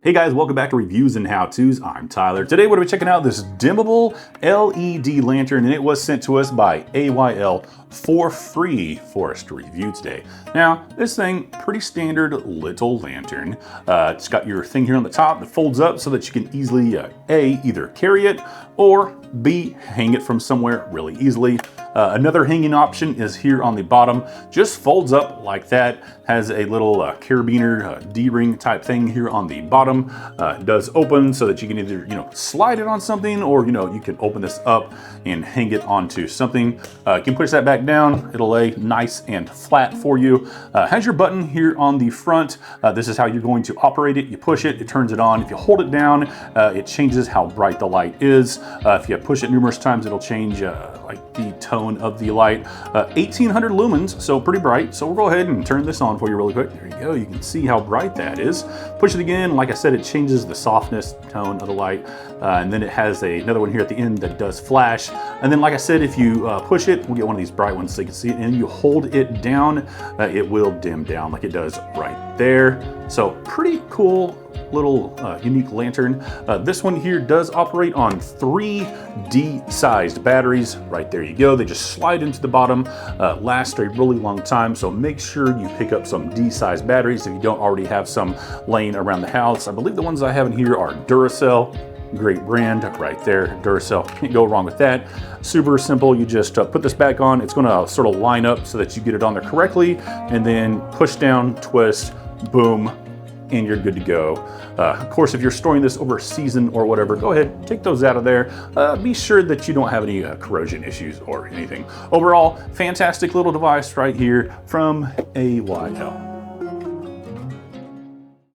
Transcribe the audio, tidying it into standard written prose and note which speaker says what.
Speaker 1: Hey guys, welcome back to Reviews and How-Tos. I'm Tyler. Today we're going to be checking out this dimmable LED lantern, and it was sent to us by AYL for free for us to review today. Now, this thing, pretty standard little lantern. It's got your thing here on the top that folds up so that you can easily, A, either carry it, or B, hang it from somewhere really easily. Another hanging option is here on the bottom, just folds up like that, has a little carabiner D-ring type thing here on the bottom. It does open so that you can either, slide it on something, or, you can open this up and hang it onto something. You can push that back down, it'll lay nice and flat for you. Has your button here on the front. This is how you're going to operate it. You push it, it turns it on. If you hold it down, it changes how bright the light is. If you push it numerous times, it'll change like the tone of the light. 1800 lumens, so pretty bright. So we'll go ahead and turn this on for you really quick. There you go, you can see how bright that is. Push it again, like I said, it changes the softness tone of the light. And then it has another one here at the end that does flash. And then, like I said, if you push it, we'll get one of these bright ones so you can see it, and you hold it down, it will dim down like it does right there. So pretty cool little unique lantern. This one here does operate on 3 D-sized batteries. Right there you go. They just slide into the bottom, last a really long time. So make sure you pick up some D-sized batteries if you don't already have some laying around the house. I believe the ones I have in here are Duracell. Great brand right there, Duracell. Can't go wrong with that. Super simple. You just put this back on. It's going to sort of line up so that you get it on there correctly, and then push down, twist, boom, and you're good to go. Of course, if you're storing this over a season or whatever, go ahead, take those out of there. Be sure that you don't have any corrosion issues or anything. Overall, fantastic little device right here from AYL.